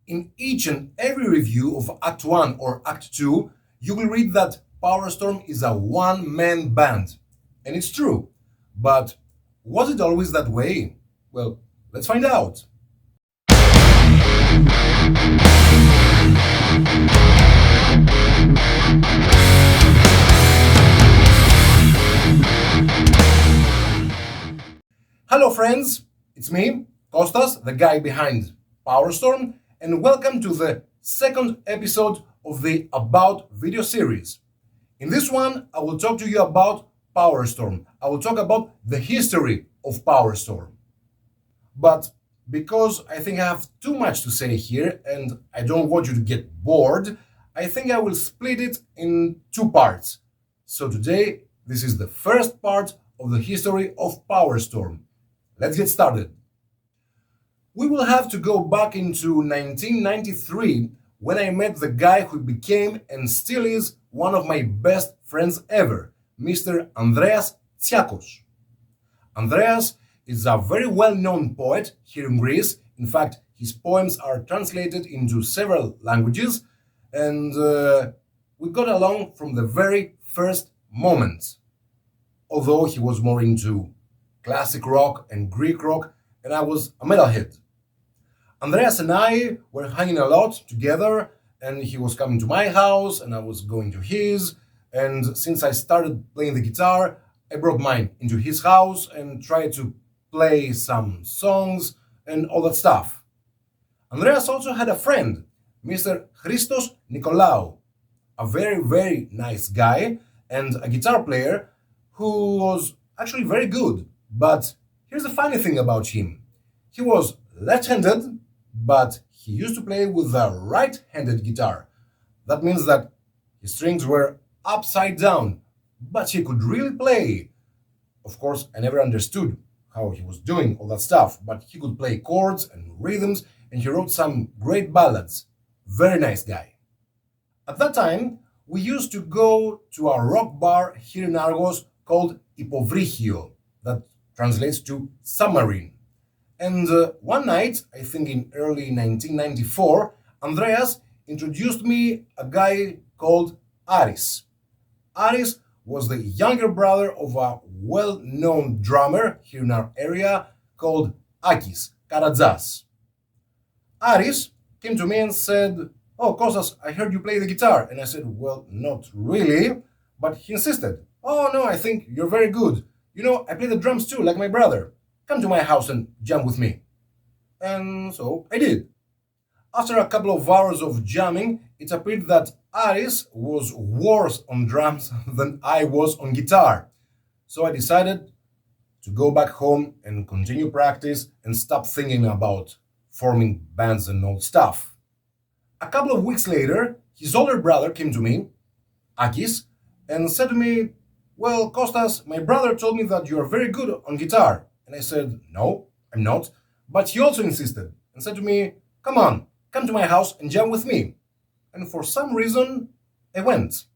In each and every review of Act 1 or Act 2, you will read that PowerStorm is a one-man band. And it's true. But was it always that way? Well, let's find out. Hello friends, it's me, Kostas, the guy behind PowerStorm, and welcome to the second episode of the About video series. In this one, I will talk to you about PowerStorm. I will talk about the history of PowerStorm. But because I think I have too much to say here and I don't want you to get bored, I think I will split it in two parts. So today, this is the first part of the history of PowerStorm. Let's get started. We will have to go back into 1993 when I met the guy who became and still is one of my best friends ever, Mr. Andreas Tsiakos. Andreas is a very well-known poet here in Greece. In fact, his poems are translated into several languages, and we got along from the very first moment. Although he was more into classic rock and Greek rock, and I was a metalhead. Andreas and I were hanging a lot together, and he was coming to my house and I was going to his, and since I started playing the guitar, I brought mine into his house and tried to play some songs and all that stuff. Andreas also had a friend, Mr. Christos Nicolaou, a very nice guy and a guitar player who was actually very good. But here's the funny thing about him. He was left-handed, but he used to play with a right-handed guitar. That means that his strings were upside down, but he could really play. Of course, I never understood how he was doing all that stuff, but he could play chords and rhythms, and he wrote some great ballads. Very nice guy. At that time, we used to go to a rock bar here in Argos called Υποβρύχιο, that translates to submarine. And one night, I think in early 1994, Andreas introduced me a guy called Aris. Aris was the younger brother of a well-known drummer here in our area called Akis Karadzias. Aris came to me and said, "Oh, Kostas, I heard you play the guitar." And I said, "Well, not really." But he insisted, "Oh, no, I think you're very good. You know, I play the drums too, like my brother. Come to my house and jam with me." And so I did. After a couple of hours of jamming, it appeared that Aris was worse on drums than I was on guitar. So I decided to go back home and continue practice and stop thinking about forming bands and all stuff. A couple of weeks later, his older brother came to me, Akis, and said to me, "Well, Kostas, my brother told me that you are very good on guitar." And I said, "No, I'm not." But he also insisted and said to me, "Come on, come to my house and jam with me." And for some reason, I went.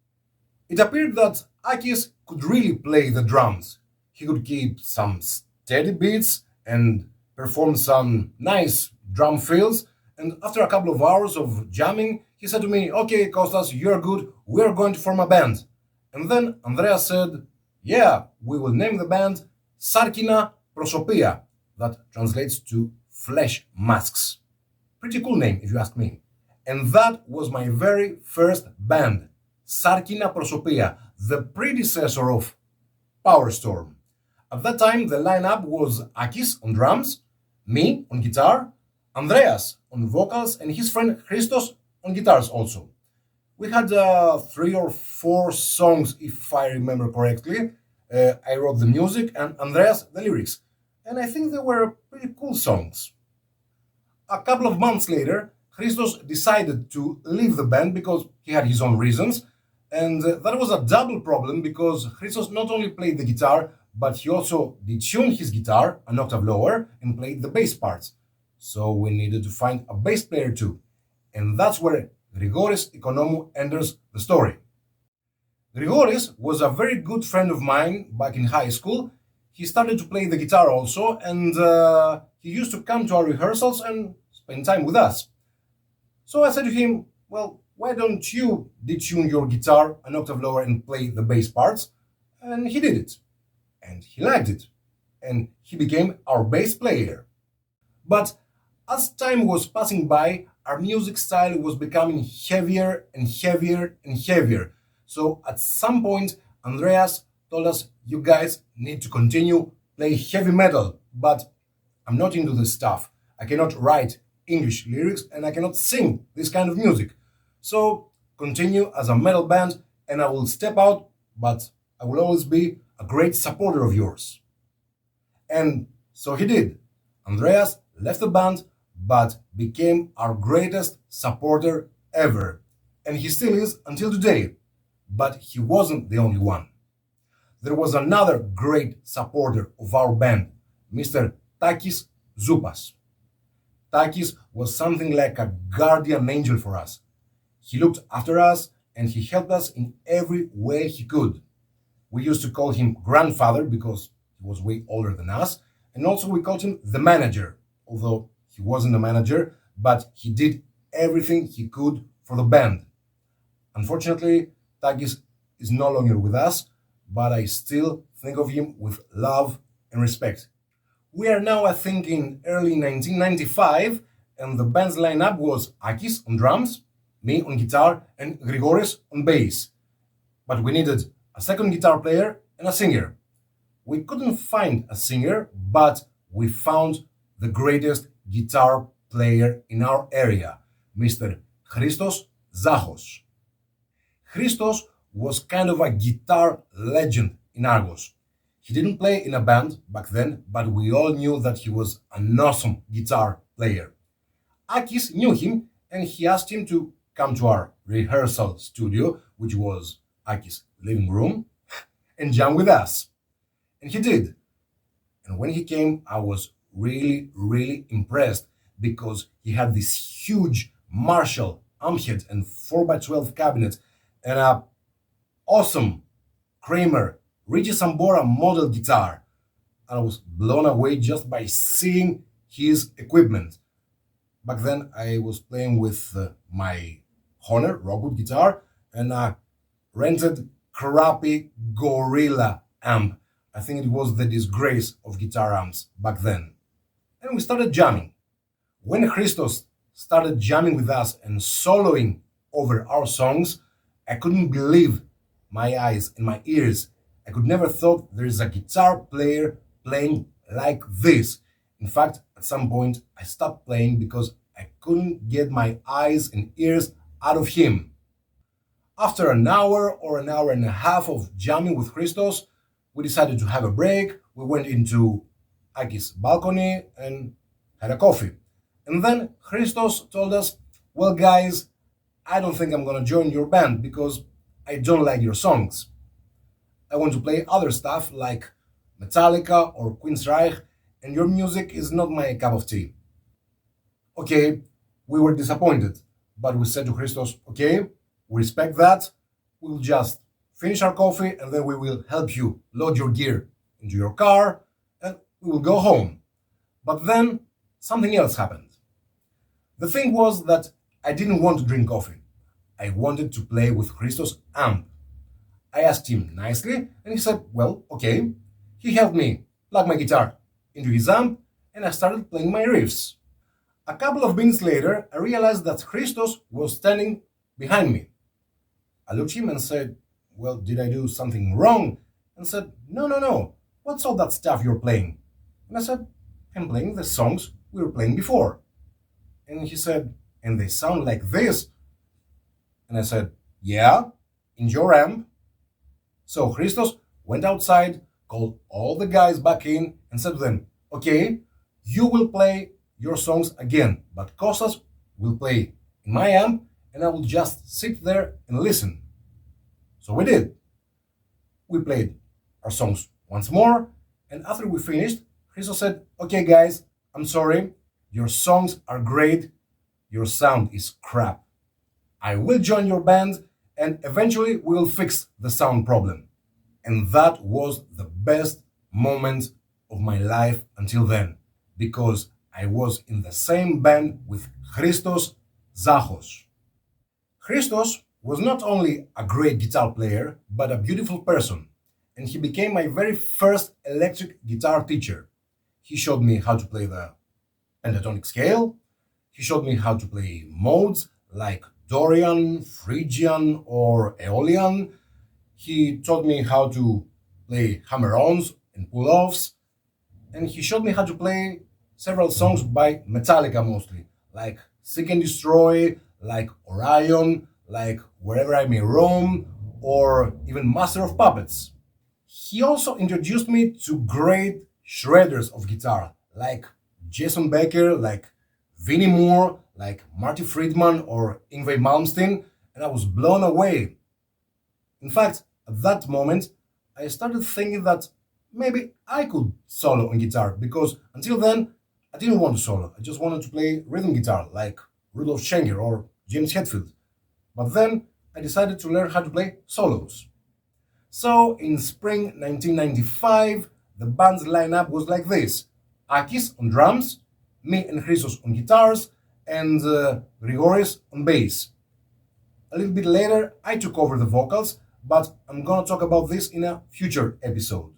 It appeared that Akis could really play the drums. He could keep some steady beats and perform some nice drum fills. And after a couple of hours of jamming, he said to me, "Okay, Kostas, you're good. We're going to form a band." And then Andreas said, "Yeah, we will name the band Sarkina Prosopia." That translates to flesh masks. Pretty cool name, if you ask me. And that was my very first band, Sarkina Prosopia, the predecessor of PowerStorm. At that time, the lineup was Akis on drums, me on guitar, Andreas on vocals, and his friend Christos on guitars also. We had 3 or 4 songs, if I remember correctly. I wrote the music and Andreas the lyrics. And I think they were pretty cool songs. A couple of months later, Christos decided to leave the band because he had his own reasons. And that was a double problem because Christos not only played the guitar, but he also detuned his guitar an octave lower and played the bass parts. So we needed to find a bass player too. And that's where Grigoris Economou enters the story. Grigoris was a very good friend of mine back in high school. He started to play the guitar also, and he used to come to our rehearsals and spend time with us. So I said to him, well, why don't you detune your guitar an octave lower and play the bass parts? And he did it. And he liked it. And he became our bass player. But as time was passing by, our music style was becoming heavier and heavier and heavier. So at some point, Andreas told us, you guys need to continue play heavy metal, but I'm not into this stuff. I cannot write English lyrics and I cannot sing this kind of music. So continue as a metal band and I will step out, but I will always be a great supporter of yours. And so he did. Andreas left the band, but became our greatest supporter ever. And he still is until today. But he wasn't the only one. There was another great supporter of our band, Mr. Takis Zupas. Takis was something like a guardian angel for us. He looked after us and he helped us in every way he could. We used to call him grandfather because he was way older than us, and also we called him the manager, although he wasn't a manager, but he did everything he could for the band. Unfortunately, Takis is no longer with us, but I still think of him with love and respect. We are now, I think, in early 1995, and the band's lineup was Akis on drums, me on guitar, and Grigoris on bass. But we needed a second guitar player and a singer. We couldn't find a singer, but we found the greatest guitar player in our area, Mr. Christos Zachos. Christos was kind of a guitar legend in Argos. He didn't play in a band back then, but we all knew that he was an awesome guitar player. Akis knew him and he asked him to come to our rehearsal studio, which was Akis' living room, and jam with us. And he did. And when he came, I was really, really impressed because he had this huge Marshall amp head and 4x12 cabinet and a awesome Kramer Richie Sambora model guitar. And I was blown away just by seeing his equipment. Back then, I was playing with my Honor Rockwood guitar and a rented crappy Gorilla amp. I think it was the disgrace of guitar amps back then. And we started jamming. When Christos started jamming with us and soloing over our songs, I couldn't believe my eyes and my ears. I could never thought there is a guitar player playing like this. In fact, at some point, I stopped playing because I couldn't get my eyes and ears out of him. After an hour or an hour and a half of jamming with Christos, we decided to have a break. We went into Aki's balcony and had a coffee. And then Christos told us, well, guys, I don't think I'm gonna join your band because I don't like your songs. I want to play other stuff like Metallica or Queensryche, and your music is not my cup of tea. Okay, we were disappointed, but we said to Christos, okay, we respect that. We'll just finish our coffee and then we will help you load your gear into your car and we will go home. But then something else happened. The thing was that I didn't want to drink coffee. I wanted to play with Christos' amp. I asked him nicely and he said, well, okay. He helped me plug my guitar into his amp and I started playing my riffs. A couple of minutes later, I realized that Christos was standing behind me. I looked at him and said, well, did I do something wrong? And said, no, what's all that stuff you're playing? And I said, I'm playing the songs we were playing before. And he said, and they sound like this. And I said, yeah, in your amp. So Christos went outside, called all the guys back in and said to them, okay, you will play your songs again, but Kostas will play in my amp and I will just sit there and listen. So we did. We played our songs once more, and after we finished, Christos said, okay guys, I'm sorry, your songs are great, your sound is crap. I will join your band and eventually we will fix the sound problem. And that was the best moment of my life until then, because I was in the same band with Christos Zachos. Christos was not only a great guitar player, but a beautiful person, and he became my very first electric guitar teacher. He showed me how to play the pentatonic scale, he showed me how to play modes like Dorian, Phrygian, or Aeolian. He taught me how to play hammer-ons and pull-offs, and he showed me how to play several songs by Metallica mostly, like Seek and Destroy, like Orion, like Wherever I May Roam, or even Master of Puppets. He also introduced me to great shredders of guitar, like Jason Becker, like Vinnie Moore, like Marty Friedman or Yngwie Malmsteen, and I was blown away. In fact, at that moment, I started thinking that maybe I could solo on guitar, because until then, I didn't want to solo. I just wanted to play rhythm guitar, like Rudolf Schenker or James Hetfield. But then I decided to learn how to play solos. So in spring 1995, the band's lineup was like this: Akis on drums, me and Christos on guitars, and Grigoris on bass. A little bit later, I took over the vocals, but I'm gonna talk about this in a future episode.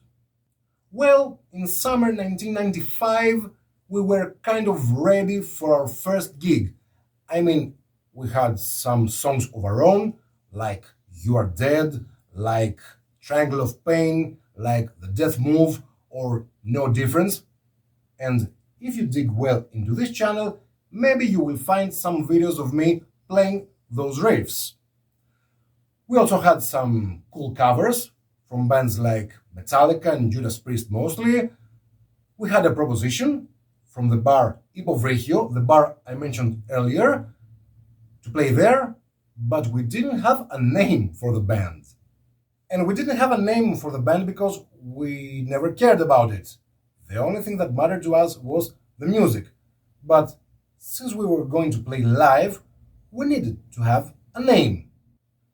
Well, in summer 1995, we were kind of ready for our first gig. I mean, we had some songs of our own, like You Are Dead, like Triangle of Pain, like The Death Move, or No Difference. And if you dig well into this channel, maybe you will find some videos of me playing those riffs. We also had some cool covers from bands like Metallica and Judas Priest mostly. We had a proposition from the bar Ipovregio, the bar I mentioned earlier, to play there, but we didn't have a name for the band. And we didn't have a name for the band because we never cared about it. The only thing that mattered to us was the music. But since we were going to play live, we needed to have a name.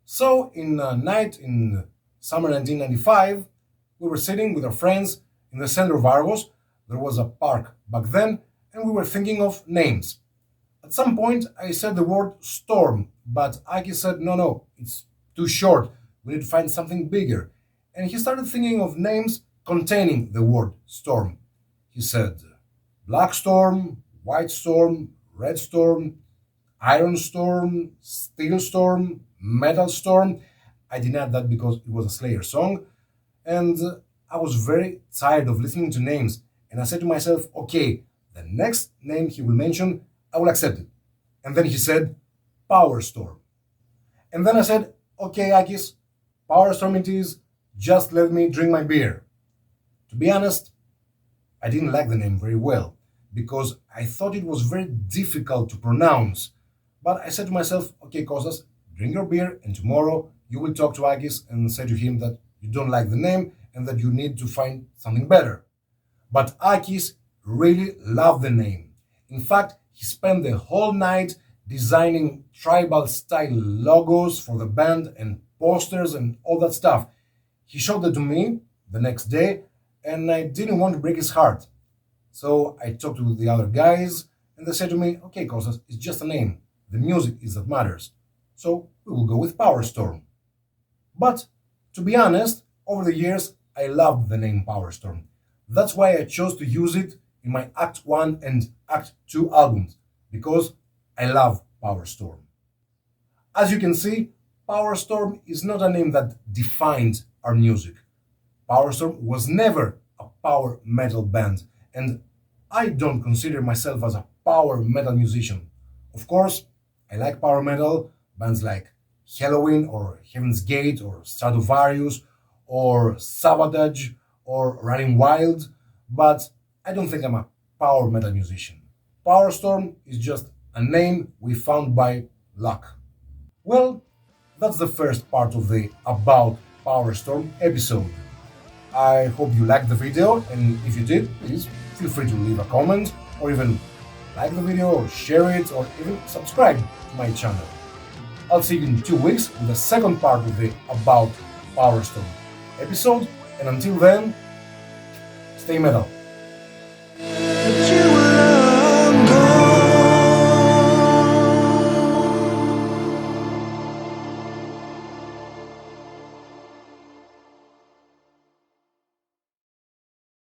So in a night in summer 1995, we were sitting with our friends in the center of Argos. There was a park back then, and we were thinking of names. At some point, I said the word storm, but Aki said, no, it's too short. We need to find something bigger. And he started thinking of names containing the word storm. He said Black Storm, White Storm, Red Storm, Iron Storm, Steel Storm, Metal Storm. I denied that because it was a Slayer song. And I was very tired of listening to names. And I said to myself, okay, the next name he will mention, I will accept it. And then he said, PowerStorm. And then I said, okay, Akis, PowerStorm it is, just let me drink my beer. To be honest, I didn't like the name very well, because I thought it was very difficult to pronounce. But I said to myself, okay, Kostas, drink your beer, and tomorrow you will talk to Akis and say to him that you don't like the name and that you need to find something better. But Akis really loved the name. In fact, he spent the whole night designing tribal style logos for the band and posters and all that stuff. He showed it to me the next day, and I didn't want to break his heart. So I talked to the other guys, and they said to me, okay, Kostas, it's just a name. The music is that matters. So we will go with PowerStorm. But to be honest, over the years, I loved the name PowerStorm. That's why I chose to use it in my Act 1 and Act 2 albums, because I love PowerStorm. As you can see, PowerStorm is not a name that defined our music. PowerStorm was never a power metal band, and I don't consider myself as a power metal musician. Of course, I like power metal, bands like Halloween or Heaven's Gate or Stratovarius or Savatage or Running Wild, but I don't think I'm a power metal musician. PowerStorm is just a name we found by luck. Well, that's the first part of the About PowerStorm episode. I hope you liked the video, and if you did, please feel free to leave a comment or even like the video or share it or even subscribe to my channel. I'll see you in 2 weeks with the second part of the About PowerStorm episode, and until then, stay metal.